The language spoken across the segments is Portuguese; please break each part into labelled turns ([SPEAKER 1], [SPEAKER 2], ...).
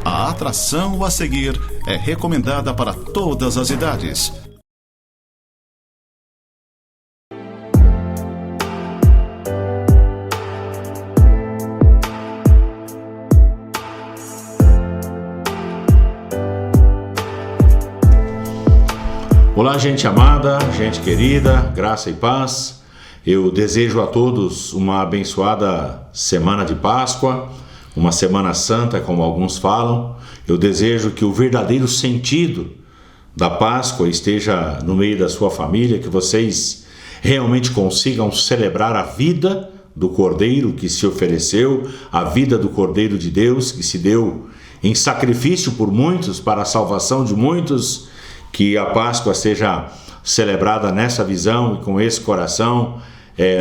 [SPEAKER 1] A atração a seguir é recomendada para todas as idades.
[SPEAKER 2] Olá, gente amada, gente querida, graça e paz. Eu desejo a todos uma abençoada semana de Páscoa, uma semana santa, como alguns falam. Eu desejo que o verdadeiro sentido da Páscoa esteja no meio da sua família, que vocês realmente consigam celebrar a vida do Cordeiro que se ofereceu, a vida do Cordeiro de Deus que se deu em sacrifício por muitos, para a salvação de muitos. Que a Páscoa seja celebrada nessa visão e com esse coração,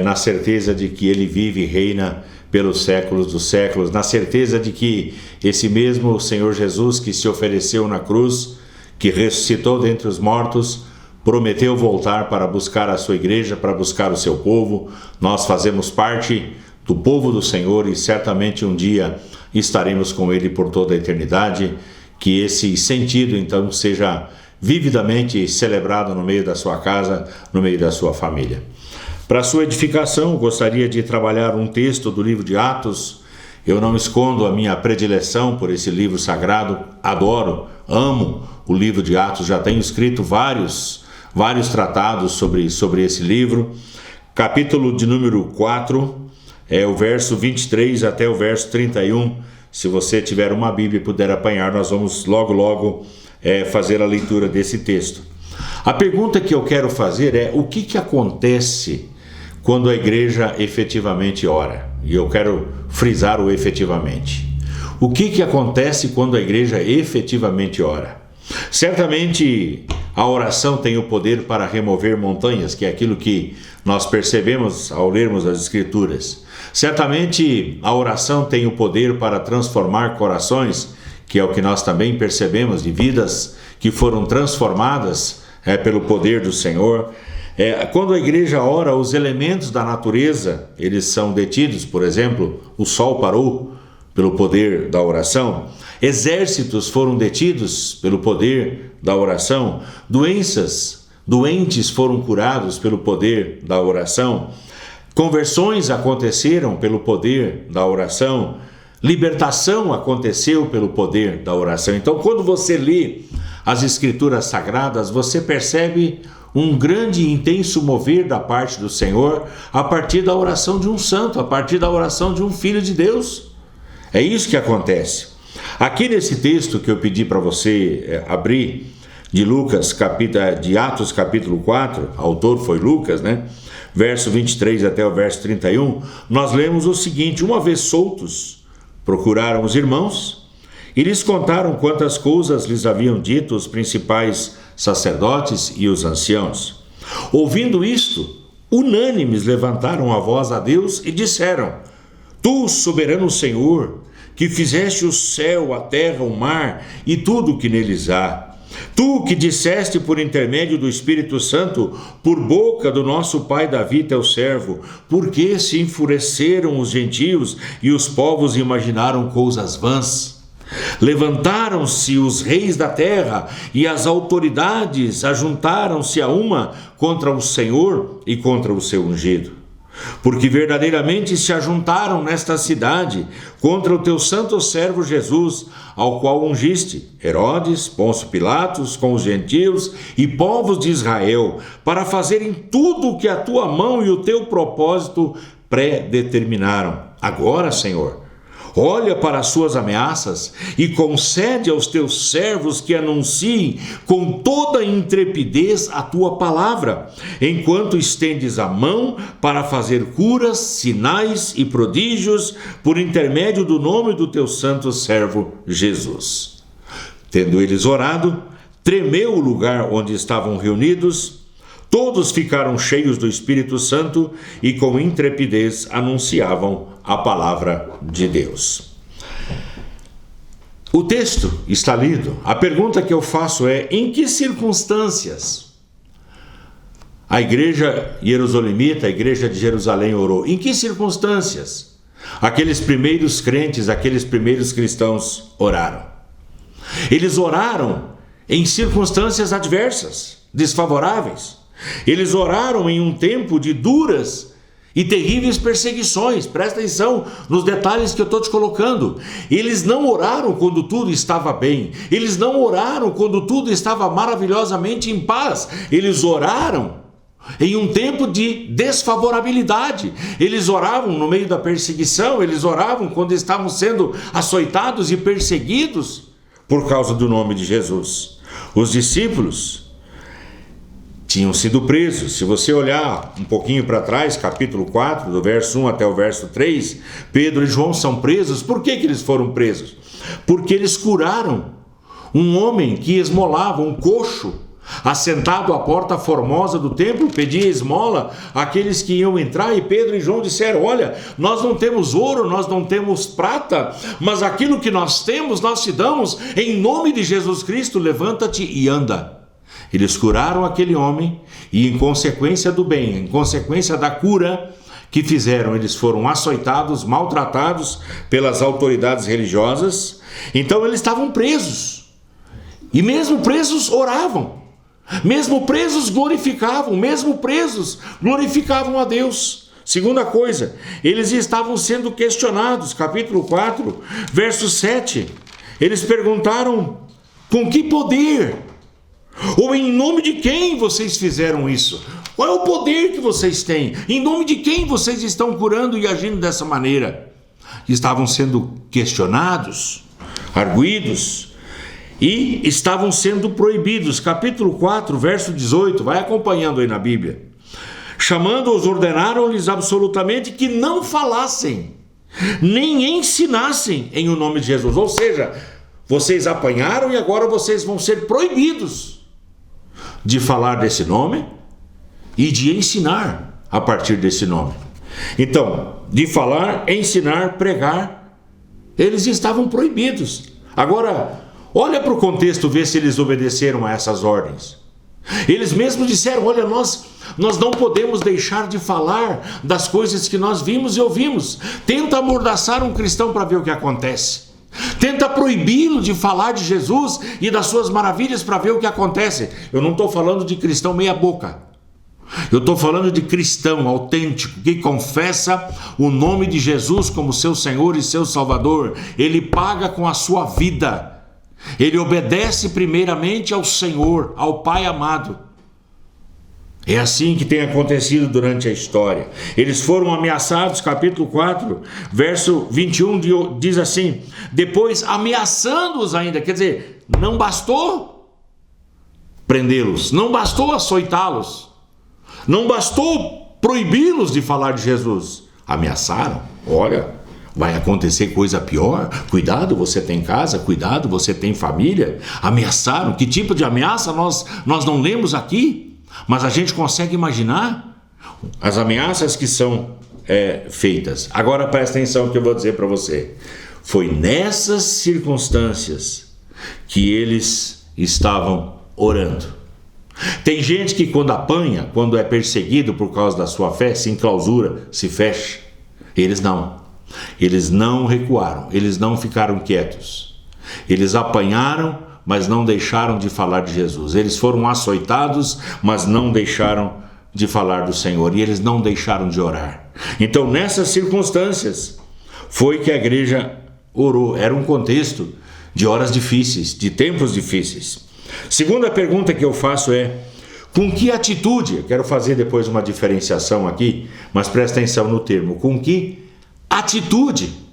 [SPEAKER 2] na certeza de que Ele vive e reina pelos séculos dos séculos, na certeza de que esse mesmo Senhor Jesus que se ofereceu na cruz, que ressuscitou dentre os mortos, prometeu voltar para buscar a sua igreja, para buscar o seu povo. Nós fazemos parte do povo do Senhor e certamente um dia estaremos com Ele por toda a eternidade. Que esse sentido então seja vividamente celebrado no meio da sua casa, no meio da sua família. Para sua edificação, gostaria de trabalhar um texto do livro de Atos. Eu não escondo a minha predileção por esse livro sagrado, adoro, amo o livro de Atos, já tenho escrito vários tratados sobre esse livro. Capítulo de número 4, o verso 23 até o verso 31. Se você tiver uma Bíblia e puder apanhar, nós vamos logo fazer a leitura desse texto. A pergunta que eu quero fazer é: o que acontece quando a igreja efetivamente ora? E eu quero frisar o efetivamente. O que acontece quando a igreja efetivamente ora? Certamente a oração tem o poder para remover montanhas, que é aquilo que nós percebemos ao lermos as Escrituras. Certamente a oração tem o poder para transformar corações, que é o que nós também percebemos de vidas que foram transformadas pelo poder do Senhor. Quando a igreja ora, os elementos da natureza, eles são detidos. Por exemplo, o sol parou pelo poder da oração. Exércitos foram detidos pelo poder da oração. Doentes foram curados pelo poder da oração. Conversões aconteceram pelo poder da oração. Libertação aconteceu pelo poder da oração. Então, quando você lê as Escrituras Sagradas, você percebe um grande e intenso mover da parte do Senhor a partir da oração de um santo, a partir da oração de um filho de Deus. É isso que acontece. Aqui nesse texto que eu pedi para você abrir, de Atos capítulo 4, autor foi Lucas, verso 23 até o verso 31, nós lemos o seguinte: uma vez soltos, procuraram os irmãos e lhes contaram quantas coisas lhes haviam dito os principais sacerdotes e os anciãos. Ouvindo isto, unânimes levantaram a voz a Deus e disseram: Tu, soberano Senhor, que fizeste o céu, a terra, o mar e tudo o que neles há, Tu que disseste por intermédio do Espírito Santo, por boca do nosso pai Davi, teu servo, por que se enfureceram os gentios e os povos imaginaram coisas vãs? Levantaram-se os reis da terra e as autoridades ajuntaram-se a uma contra o Senhor e contra o seu ungido. Porque verdadeiramente se ajuntaram nesta cidade contra o teu santo servo Jesus, ao qual ungiste Herodes, Pôncio Pilatos, com os gentios e povos de Israel, para fazerem tudo o que a tua mão e o teu propósito predeterminaram. Agora, Senhor, olha para as suas ameaças e concede aos teus servos que anunciem com toda intrepidez a tua palavra, enquanto estendes a mão para fazer curas, sinais e prodígios por intermédio do nome do teu santo servo Jesus. Tendo eles orado, tremeu o lugar onde estavam reunidos. Todos ficaram cheios do Espírito Santo e com intrepidez anunciavam a palavra de Deus. O texto está lido. A pergunta que eu faço é: em que circunstâncias a igreja jerusalemita, a igreja de Jerusalém orou? Em que circunstâncias aqueles primeiros crentes, aqueles primeiros cristãos oraram? Eles oraram em circunstâncias adversas, desfavoráveis. Eles oraram em um tempo de duras e terríveis perseguições. Presta atenção nos detalhes que eu estou te colocando. Eles não oraram quando tudo estava bem. Eles não oraram quando tudo estava maravilhosamente em paz. Eles oraram em um tempo de desfavorabilidade. Eles oravam no meio da perseguição. Eles oravam quando estavam sendo açoitados e perseguidos por causa do nome de Jesus. Os discípulos tinham sido presos. Se você olhar um pouquinho para trás, capítulo 4, do verso 1 até o verso 3, Pedro e João são presos. Por que eles foram presos? Porque eles curaram um homem que esmolava, um coxo, assentado à porta formosa do templo, pedia esmola àqueles que iam entrar. E Pedro e João disseram: olha, nós não temos ouro, nós não temos prata, mas aquilo que nós temos, nós te damos. Em nome de Jesus Cristo, levanta-te e anda. Eles curaram aquele homem e, em consequência do bem, em consequência da cura que fizeram, eles foram açoitados, maltratados pelas autoridades religiosas. Então eles estavam presos. E mesmo presos oravam. Mesmo presos glorificavam. Mesmo presos glorificavam a Deus. Segunda coisa, eles estavam sendo questionados. Capítulo 4, verso 7. Eles perguntaram: com que poder? Ou em nome de quem vocês fizeram isso? Qual é o poder que vocês têm? Em nome de quem vocês estão curando e agindo dessa maneira? Estavam sendo questionados, arguidos, e estavam sendo proibidos. Capítulo 4, verso 18, vai acompanhando aí na Bíblia. Chamando-os, ordenaram-lhes absolutamente que não falassem, nem ensinassem em o nome de Jesus. Ou seja, vocês apanharam e agora vocês vão ser proibidos de falar desse nome e de ensinar a partir desse nome. Então, de falar, ensinar, pregar, eles estavam proibidos. Agora, olha para o contexto, vê se eles obedeceram a essas ordens. Eles mesmos disseram: olha, nós não podemos deixar de falar das coisas que nós vimos e ouvimos. Tenta amordaçar um cristão para ver o que acontece. Tenta proibi-lo de falar de Jesus e das suas maravilhas para ver o que acontece. Eu não estou falando de cristão meia boca. Eu estou falando de cristão autêntico, que confessa o nome de Jesus como seu Senhor e seu Salvador. Ele paga com a sua vida. Ele obedece primeiramente ao Senhor, ao Pai amado. É assim que tem acontecido durante a história. Eles foram ameaçados, capítulo 4, verso 21, diz assim: depois ameaçando-os ainda, quer dizer, não bastou prendê-los, não bastou açoitá-los, não bastou proibi-los de falar de Jesus. Ameaçaram: olha, vai acontecer coisa pior, cuidado, você tem casa, cuidado, você tem família. Ameaçaram. Que tipo de ameaça nós não lemos aqui? Mas a gente consegue imaginar as ameaças que são feitas. Agora presta atenção no que eu vou dizer para você. Foi nessas circunstâncias que eles estavam orando. Tem gente que quando apanha, quando é perseguido por causa da sua fé, se enclausura, se fecha. Eles não. Eles não recuaram, eles não ficaram quietos. Eles apanharam, mas não deixaram de falar de Jesus. Eles foram açoitados, mas não deixaram de falar do Senhor. E eles não deixaram de orar. Então, nessas circunstâncias, foi que a igreja orou. Era um contexto de horas difíceis, de tempos difíceis. Segunda pergunta que eu faço é: com que atitude? Eu quero fazer depois uma diferenciação aqui, mas presta atenção no termo. Com que atitude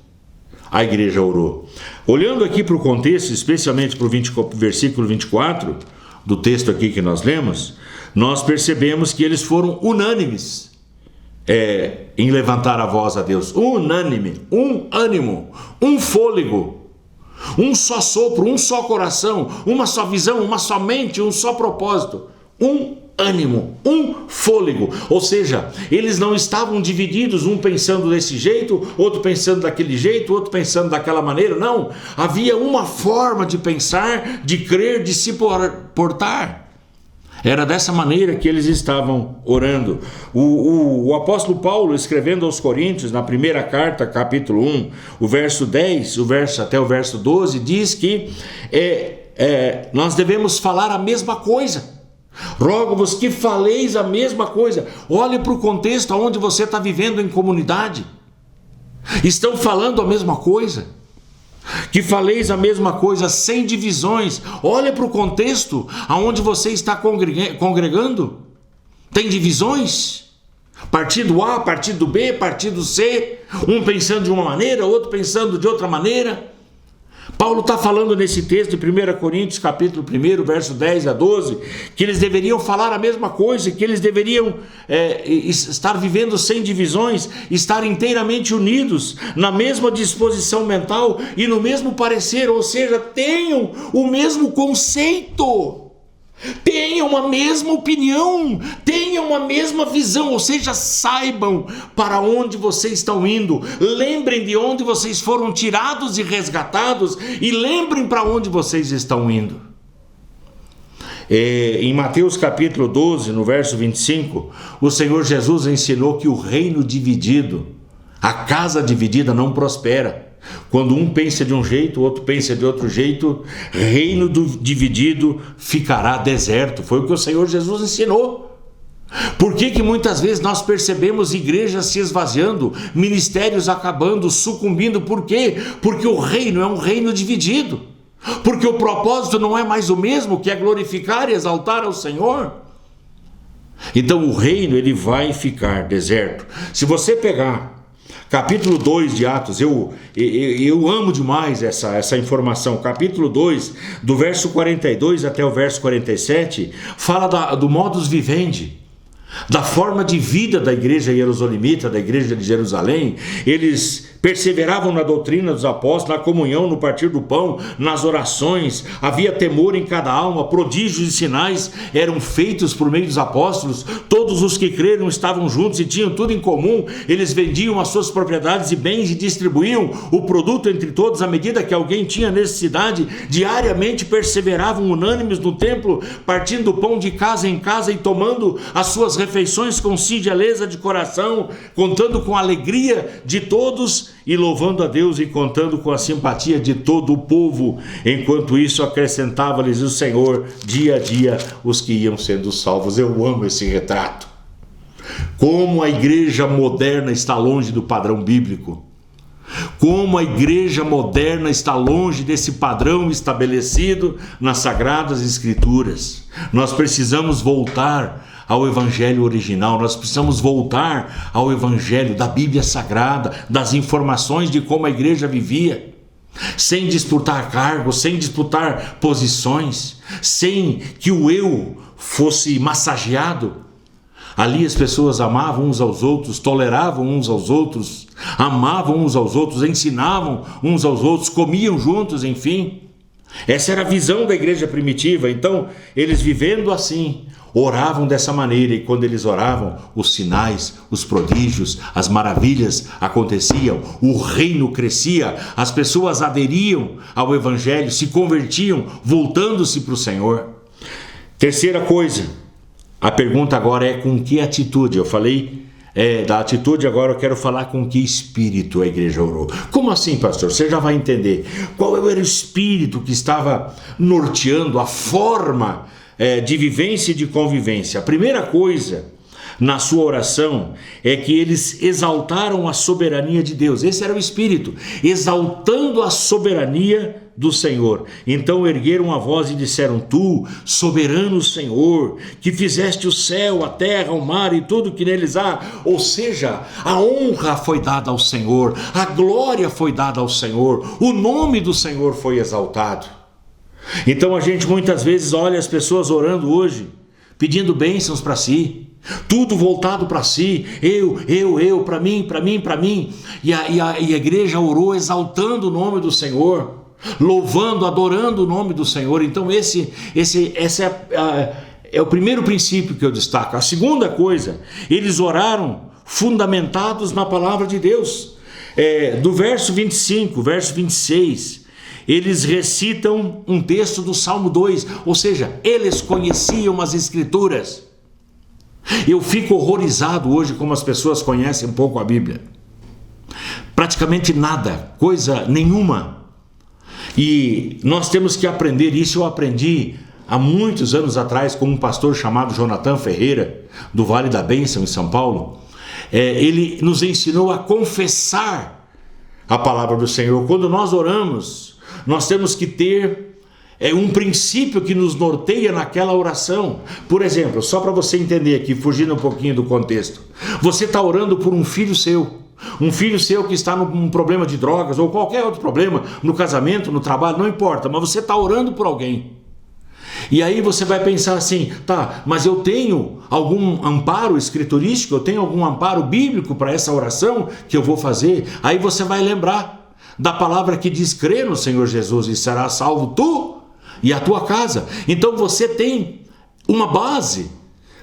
[SPEAKER 2] a igreja orou? Olhando aqui para o contexto, especialmente para o versículo 24 do texto aqui que nós lemos, nós percebemos que eles foram unânimes em levantar a voz a Deus. Unânime, um ânimo, um fôlego, um só sopro, um só coração, uma só visão, uma só mente, um só propósito, um ânimo, um fôlego. Ou seja, eles não estavam divididos, um pensando desse jeito, outro pensando daquele jeito, outro pensando daquela maneira. Não, havia uma forma de pensar, de crer, de se portar. Era dessa maneira que eles estavam orando. O apóstolo Paulo, escrevendo aos Coríntios, na primeira carta, capítulo 1, o verso 10, até o verso 12, diz que nós devemos falar a mesma coisa. Rogo-vos que faleis a mesma coisa. Olhe para o contexto onde você está vivendo em comunidade. Estão falando a mesma coisa. Que faleis a mesma coisa, sem divisões. Olha para o contexto aonde você está congregando. Tem divisões? Partido A, partido B, partido C. Um pensando de uma maneira, outro pensando de outra maneira. Paulo está falando nesse texto de 1 Coríntios, capítulo 1, verso 10 a 12, que eles deveriam falar a mesma coisa, que eles deveriam estar vivendo sem divisões, estar inteiramente unidos, na mesma disposição mental e no mesmo parecer, ou seja, tenham o mesmo conceito. Tenham a mesma opinião, tenham a mesma visão, ou seja, saibam para onde vocês estão indo, lembrem de onde vocês foram tirados e resgatados e lembrem para onde vocês estão indo. Em Mateus capítulo 12, no verso 25, o Senhor Jesus ensinou que o reino dividido, a casa dividida não prospera. Quando um pensa de um jeito, o outro pensa de outro jeito, reino dividido ficará deserto. Foi o que o Senhor Jesus ensinou. Por que muitas vezes nós percebemos igrejas se esvaziando, ministérios acabando, sucumbindo? Por quê? Porque o reino é um reino dividido. Porque o propósito não é mais o mesmo, que é glorificar e exaltar ao Senhor. Então o reino ele vai ficar deserto. Se você pegar capítulo 2 de Atos, eu amo demais essa informação. Capítulo 2, do verso 42 até o verso 47, fala do modus vivendi, da forma de vida da igreja jerusalemita, da igreja de Jerusalém. Eles perseveravam na doutrina dos apóstolos, na comunhão, no partir do pão, nas orações. Havia temor em cada alma, prodígios e sinais eram feitos por meio dos apóstolos. Todos os que creram estavam juntos e tinham tudo em comum. Eles vendiam as suas propriedades e bens e distribuíam o produto entre todos à medida que alguém tinha necessidade. Diariamente perseveravam unânimes no templo, partindo o pão de casa em casa e tomando as suas refeições com singeleza de coração, contando com a alegria de todos e louvando a Deus e contando com a simpatia de todo o povo. Enquanto isso, acrescentava-lhes o Senhor dia a dia os que iam sendo salvos. Eu amo esse retrato. Como a igreja moderna está longe do padrão bíblico. Como a igreja moderna está longe desse padrão estabelecido nas Sagradas Escrituras. Nós precisamos voltar ao evangelho original, nós precisamos voltar ao evangelho da Bíblia Sagrada, das informações de como a igreja vivia, sem disputar cargos, sem disputar posições, sem que o eu fosse massageado. Ali as pessoas amavam uns aos outros, toleravam uns aos outros, amavam uns aos outros, ensinavam uns aos outros, comiam juntos, enfim. Essa era a visão da igreja primitiva. Então, eles vivendo assim, oravam dessa maneira, e quando eles oravam, os sinais, os prodígios, as maravilhas aconteciam, o reino crescia, as pessoas aderiam ao evangelho, se convertiam, voltando-se para o Senhor. Terceira coisa, a pergunta agora é com que atitude? Eu falei da atitude, agora eu quero falar com que espírito a igreja orou. Como assim, pastor? Você já vai entender. Qual era o espírito que estava norteando a forma de vivência e de convivência? A primeira coisa na sua oração é que eles exaltaram a soberania de Deus. Esse era o espírito, exaltando a soberania do Senhor. Então ergueram a voz e disseram: Tu, soberano Senhor, que fizeste o céu, a terra, o mar e tudo que neles há. Ou seja, a honra foi dada ao Senhor, a glória foi dada ao Senhor, o nome do Senhor foi exaltado. Então a gente muitas vezes olha as pessoas orando hoje, pedindo bênçãos para si, tudo voltado para si, eu, para mim. E a igreja orou exaltando o nome do Senhor, louvando, adorando o nome do Senhor. Então esse é o primeiro princípio que eu destaco. A segunda coisa, eles oraram fundamentados na palavra de Deus. Do verso 25, verso 26, eles recitam um texto do Salmo 2, ou seja, eles conheciam as Escrituras. Eu fico horrorizado hoje como as pessoas conhecem um pouco a Bíblia. Praticamente nada, coisa nenhuma. E nós temos que aprender isso. Eu aprendi há muitos anos atrás com um pastor chamado Jonathan Ferreira, do Vale da Bênção, em São Paulo. Ele nos ensinou a confessar a palavra do Senhor. Quando nós oramos, nós temos que ter um princípio que nos norteia naquela oração. Por exemplo, só para você entender aqui, fugindo um pouquinho do contexto. Você está orando por um filho seu que está num problema de drogas ou qualquer outro problema, no casamento, no trabalho, não importa, mas você está orando por alguém. E aí você vai pensar assim, tá, mas eu tenho algum amparo escriturístico, eu tenho algum amparo bíblico para essa oração que eu vou fazer? Aí você vai lembrar da palavra que diz: crê no Senhor Jesus e será salvo tu e a tua casa. Então você tem uma base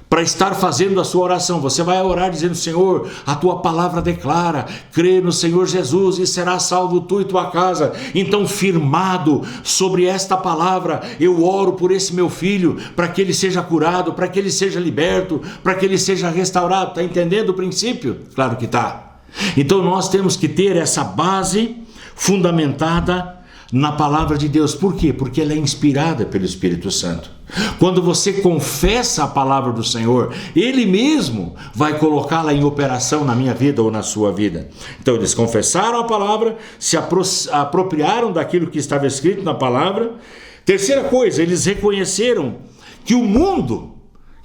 [SPEAKER 2] para estar fazendo a sua oração. Você vai orar dizendo: Senhor, a tua palavra declara, crê no Senhor Jesus e será salvo tu e tua casa. Então, firmado sobre esta palavra, eu oro por esse meu filho, para que ele seja curado, para que ele seja liberto, para que ele seja restaurado. Está entendendo o princípio? Claro que está. Então nós temos que ter essa base fundamentada na palavra de Deus. Por quê? Porque ela é inspirada pelo Espírito Santo. Quando você confessa a palavra do Senhor, Ele mesmo vai colocá-la em operação na minha vida ou na sua vida. Então eles confessaram a palavra, se apropriaram daquilo que estava escrito na palavra. Terceira coisa, eles reconheceram que o mundo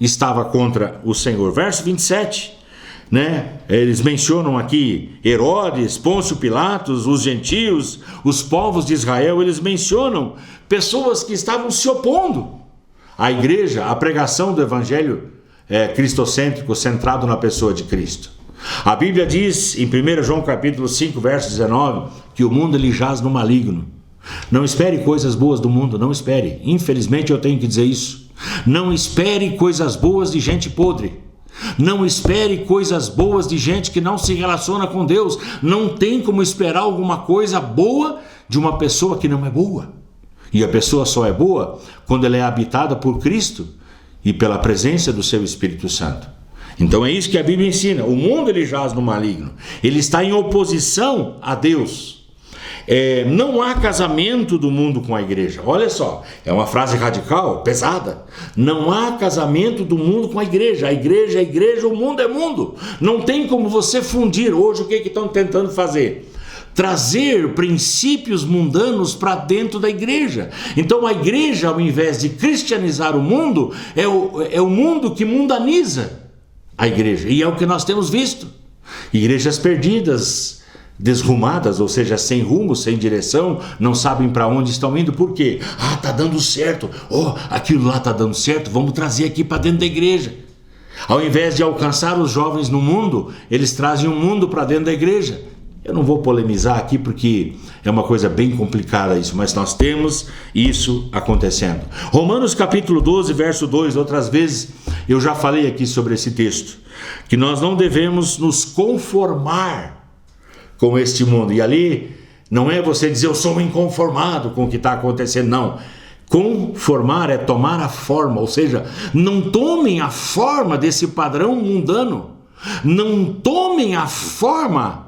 [SPEAKER 2] estava contra o Senhor. Verso 27. Eles mencionam aqui Herodes, Pôncio Pilatos, os gentios, os povos de Israel. Eles mencionam pessoas que estavam se opondo à igreja, à pregação do evangelho cristocêntrico, centrado na pessoa de Cristo. A Bíblia diz em 1 João capítulo 5, verso 19, que o mundo ele jaz no maligno. Não espere coisas boas do mundo, não espere. Infelizmente eu tenho que dizer isso. Não espere coisas boas de gente podre. Não espere coisas boas de gente que não se relaciona com Deus. Não tem como esperar alguma coisa boa de uma pessoa que não é boa. E a pessoa só é boa quando ela é habitada por Cristo e pela presença do seu Espírito Santo. Então é isso que a Bíblia ensina. O mundo ele jaz no maligno. Ele está em oposição a Deus. Não há casamento do mundo com a igreja. Olha só, é uma frase radical, pesada. Não há casamento do mundo com a igreja. A igreja é igreja, o mundo é mundo. Não tem como você fundir. Hoje o que estão tentando fazer? Trazer princípios mundanos para dentro da igreja. Então a igreja, ao invés de cristianizar o mundo, é o mundo que mundaniza a igreja. E é o que nós temos visto. Igrejas perdidas, desrumadas, ou seja, sem rumo, sem direção, não sabem para onde estão indo. Por quê? Tá dando certo. Aquilo lá está dando certo, vamos trazer aqui para dentro da igreja. Ao invés de alcançar os jovens no mundo, eles trazem o mundo para dentro da igreja. Eu não vou polemizar aqui porque é uma coisa bem complicada isso, mas nós temos isso acontecendo. Romanos capítulo 12, verso 2, outras vezes eu já falei aqui sobre esse texto, que nós não devemos nos conformar com este mundo. E ali não é você dizer eu sou inconformado com o que está acontecendo, não. Conformar é tomar a forma, ou seja, não tomem a forma desse padrão mundano, não tomem a forma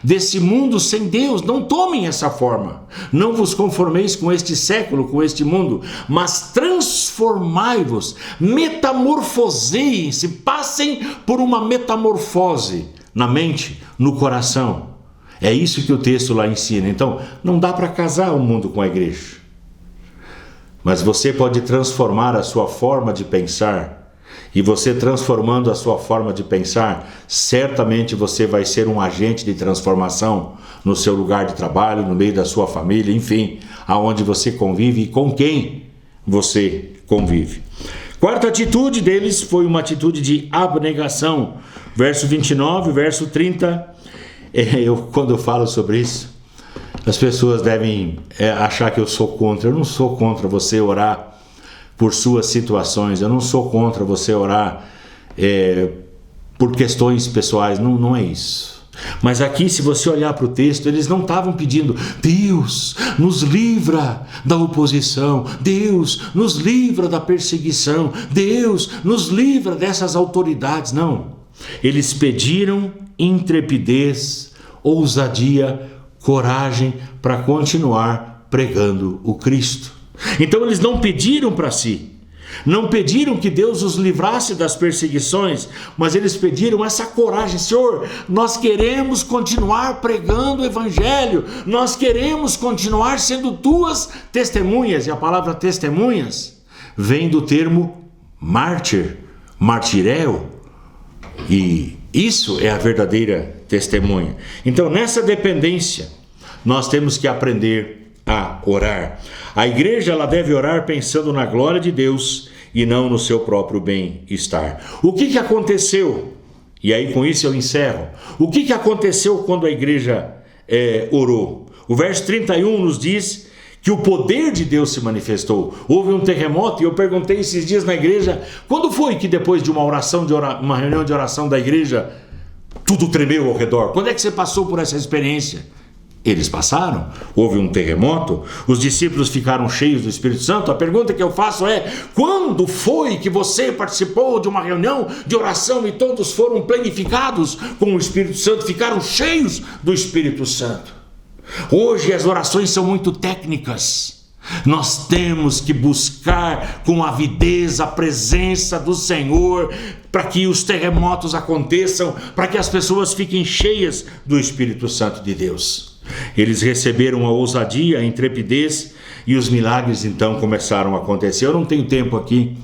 [SPEAKER 2] desse mundo sem Deus, não tomem essa forma. Não vos conformeis com este século, com este mundo, mas transformai-vos, metamorfoseiem-se, passem por uma metamorfose na mente, no coração. É isso que o texto lá ensina. Então, não dá para casar o mundo com a igreja. Mas você pode transformar a sua forma de pensar. E você transformando a sua forma de pensar, certamente você vai ser um agente de transformação no seu lugar de trabalho, no meio da sua família, enfim, aonde você convive e com quem você convive. Quarta atitude deles foi uma atitude de abnegação. Verso 29, verso 30. Quando eu falo sobre isso, as pessoas devem achar que eu sou contra. Eu não sou contra você orar por suas situações. Eu não sou contra você orar por questões pessoais. Não é isso. Mas aqui, se você olhar para o texto, eles não estavam pedindo: Deus, nos livra da oposição, Deus, nos livra da perseguição, Deus, nos livra dessas autoridades. Não. Eles pediram intrepidez, ousadia, coragem para continuar pregando o Cristo. Então eles não pediram para si. Não pediram que Deus os livrasse das perseguições, mas eles pediram essa coragem: Senhor, nós queremos continuar pregando o Evangelho, nós queremos continuar sendo tuas testemunhas. E a palavra testemunhas vem do termo mártir, martireu, e isso é a verdadeira testemunha. Então, nessa dependência, nós temos que aprender a orar. A igreja, ela deve orar pensando na glória de Deus e não no seu próprio bem-estar. O que aconteceu? E aí com isso eu encerro. O que aconteceu quando a igreja orou? O verso 31 nos diz que o poder de Deus se manifestou. Houve um terremoto, e eu perguntei esses dias na igreja: quando foi que depois de uma reunião de oração da igreja, tudo tremeu ao redor? Quando é que você passou por essa experiência? Eles passaram, houve um terremoto, os discípulos ficaram cheios do Espírito Santo. A pergunta que eu faço é: quando foi que você participou de uma reunião de oração e todos foram plenificados com o Espírito Santo, ficaram cheios do Espírito Santo? Hoje as orações são muito técnicas. Nós temos que buscar com avidez a presença do Senhor para que os terremotos aconteçam, para que as pessoas fiquem cheias do Espírito Santo de Deus. Eles receberam a ousadia, a intrepidez, e os milagres então começaram a acontecer. Eu não tenho tempo aqui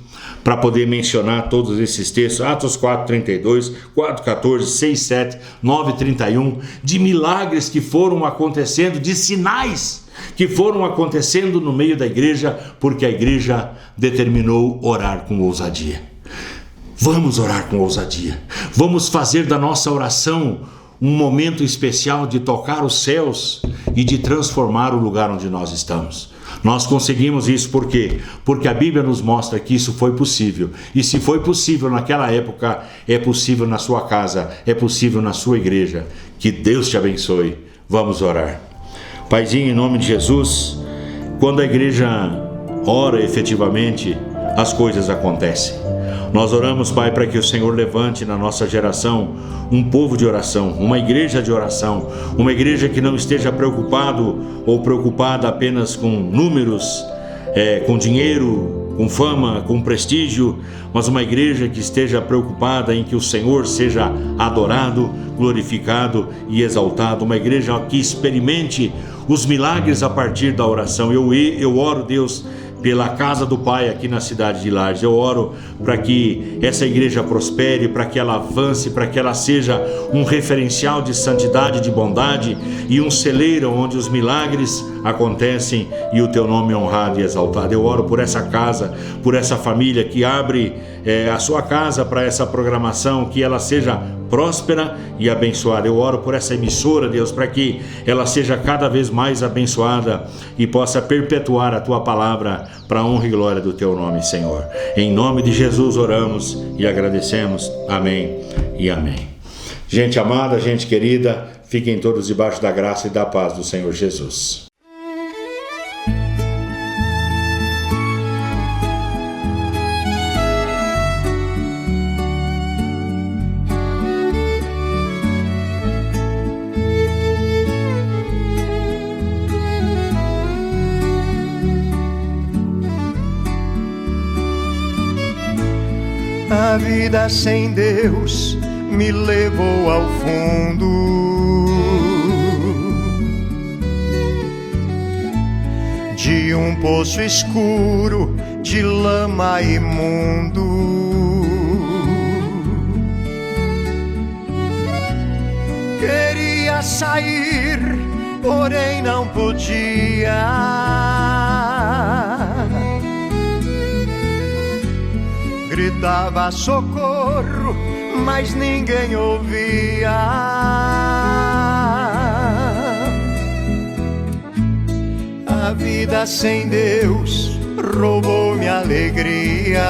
[SPEAKER 2] para poder mencionar todos esses textos: Atos 4:32, 4:14, 6:7, 9:31, de milagres que foram acontecendo, de sinais que foram acontecendo no meio da igreja, porque a igreja determinou orar com ousadia. Vamos orar com ousadia. Vamos fazer da nossa oração um momento especial de tocar os céus e de transformar o lugar onde nós estamos. Nós conseguimos isso por quê? Porque a Bíblia nos mostra que isso foi possível. E se foi possível naquela época, é possível na sua casa, é possível na sua igreja. Que Deus te abençoe. Vamos orar. Paizinho, em nome de Jesus, quando a igreja ora efetivamente, as coisas acontecem. Nós oramos, Pai, para que o Senhor levante na nossa geração um povo de oração, uma igreja de oração, uma igreja que não esteja preocupado ou preocupada apenas com números, com dinheiro, com fama, com prestígio, mas uma igreja que esteja preocupada em que o Senhor seja adorado, glorificado e exaltado, uma igreja que experimente os milagres a partir da oração. Eu oro, Deus, pela casa do Pai aqui na cidade de Lages. Eu oro para que essa igreja prospere, para que ela avance, para que ela seja um referencial de santidade, de bondade e um celeiro onde os milagres acontecem e o teu nome é honrado e exaltado. Eu oro por essa casa, por essa família que abre a sua casa para essa programação, que ela seja próspera e abençoada. Eu oro por essa emissora, Deus, para que ela seja cada vez mais abençoada e possa perpetuar a tua palavra para a honra e glória do teu nome, Senhor. Em nome de Jesus oramos e agradecemos. Amém e amém. Gente amada, gente querida, fiquem todos debaixo da graça e da paz do Senhor Jesus.
[SPEAKER 3] A vida sem Deus me levou ao fundo de um poço escuro de lama imundo. Queria sair, porém não podia. Gritava socorro, mas ninguém ouvia. A vida sem Deus roubou minha alegria.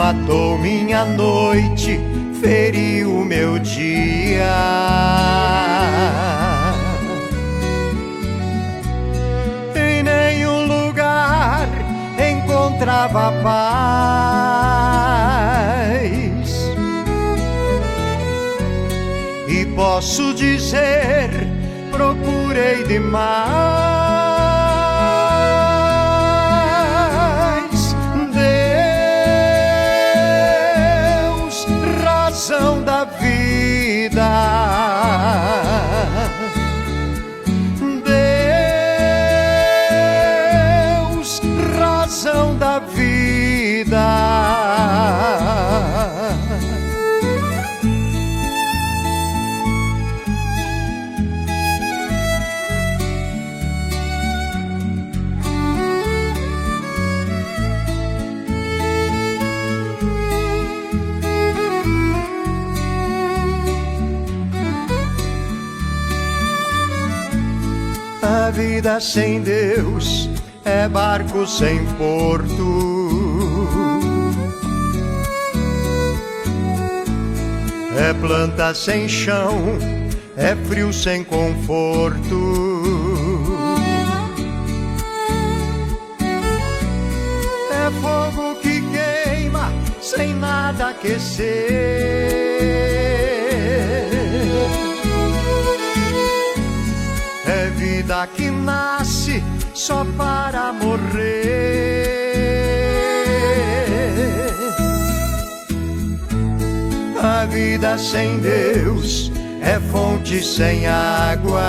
[SPEAKER 3] matou minha noite, feriu meu dia. Em nenhum lugar encontrava paz, e posso dizer, procurei demais. Deus, razão da vida, Deus, razão da vida. A vida sem Deus é barco sem porto, é planta sem chão, é frio sem conforto, é fogo que queima sem nada aquecer, é vida que nasce só para morrer. A vida sem Deus é fonte sem água,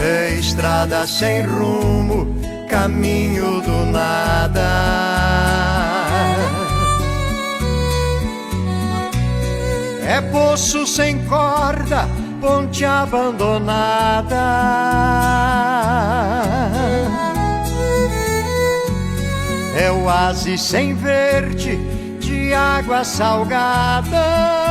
[SPEAKER 3] é estrada sem rumo, caminho do nada. É poço sem corda, ponte abandonada, é oásis sem verde, de água salgada.